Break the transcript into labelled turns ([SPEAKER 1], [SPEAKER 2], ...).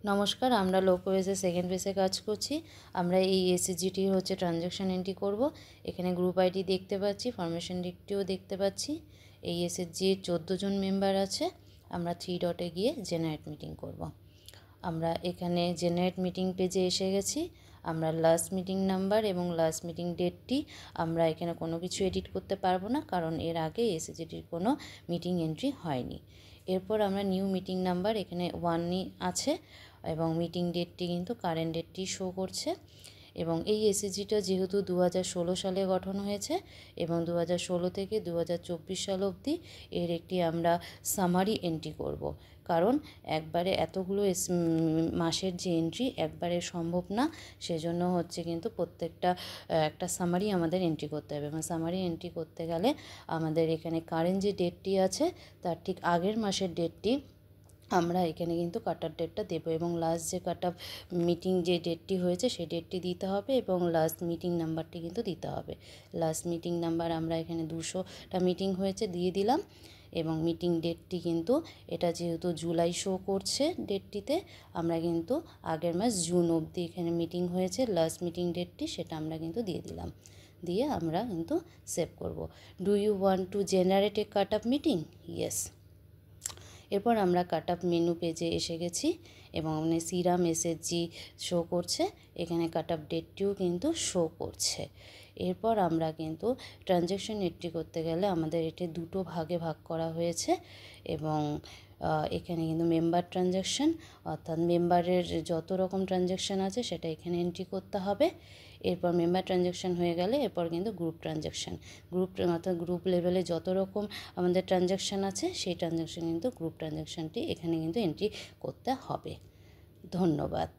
[SPEAKER 1] নমস্কার, আমরা লোকোয়েসে সেকেন্ড পেজে কাজ করছি। আমরা এই এসএসজিটির ট্রানজ্যাকশন এন্ট্রি করব। এখানে গ্রুপ আইডি দেখতে পাচ্ছি, ফরমেশন ডিকটিও দেখতে পাচ্ছি। এই এসএসজির 14 জন মেম্বার আছে। আমরা 3 ডটে গিয়ে জেনারেট মিটিং করব। আমরা এখানে জেনারেট মিটিং পেজে এসে গেছি। আমরা লাস্ট মিটিং নাম্বার এবং লাস্ট মিটিং ডেটটি আমরা এখানে কোনো কিছু এডিট করতে পারবো না, কারণ এর আগে এসএসজিটির কোনো মিটিং এন্ট্রি হয়নি। এরপর আমরা নিউ মিটিং নাম্বার এখানে 1ই আছে এবং মিটিং ডেটটি কিন্তু কারেন্ট ডেটটি শো করছে। এবং এই এসএসজিটা যেহেতু 2016 সালে গঠন হয়েছে এবং 2016 থেকে 2024 সাল অবধি এর একটি আমরা সামারি এন্ট্রি করব, কারণ একবারে এতগুলো মাসের যে এন্ট্রি একবারে সম্ভব না। সেজন্য কিন্তু প্রত্যেকটা একটা সামারি আমাদের এন্ট্রি করতে হবে এবং সামারি এন্ট্রি করতে গেলে আমাদের এখানে কারেন্ট যে ডেটটি আছে তার ঠিক আগের মাসের ডেটটি আমরা এখানে কিন্তু কাট অফ ডেটটা দেবো এবং লাস্ট যে কাট অফ মিটিং যে ডেটটি হয়েছে সেই ডেটটি দিতে হবে এবং লাস্ট মিটিং নাম্বারটি কিন্তু দিতে হবে। লাস্ট মিটিং নাম্বার আমরা এখানে 200টা মিটিং হয়েছে দিয়ে দিলাম এবং মিটিং ডেটটি কিন্তু এটা যেহেতু জুলাই শো করছে ডেটটিতে, আমরা কিন্তু আগের মাস জুন অবধি এখানে মিটিং হয়েছে লাস্ট মিটিং ডেটটি সেটা আমরা কিন্তু দিয়ে দিলাম। দিয়ে আমরা কিন্তু সেভ করব। Do you want to generate a cut off meeting? Yes. এরপর আমরা কাট অফ মেনু পেজে এসে গেছি এবং সিরাম এসএসজি শো করছে, এখানে কাট অফ ডেটটিও কিন্তু শো করছে। এরপর আমরা কিন্তু ট্রানজ্যাকশন এন্ট্রি করতে গেলে আমাদের এটি দুটো ভাগে ভাগ করা হয়েছে এবং এখানে কিন্তু মেম্বার ট্রানজ্যাকশন অর্থাৎ মেম্বারের যত রকম ট্রানজ্যাকশান আছে সেটা এখানে এন্ট্রি করতে হবে। এরপর মেম্বার ট্রানজ্যাকশান হয়ে গেলে এরপর কিন্তু গ্রুপ ট্রানজ্যাকশান, অর্থাৎ গ্রুপ লেভেলে যত রকম আমাদের ট্রানজ্যাকশান আছে সেই ট্রানজ্যাকশান কিন্তু গ্রুপ ট্রানজ্যাকশানটি এখানে কিন্তু এন্ট্রি করতে হবে। ধন্যবাদ।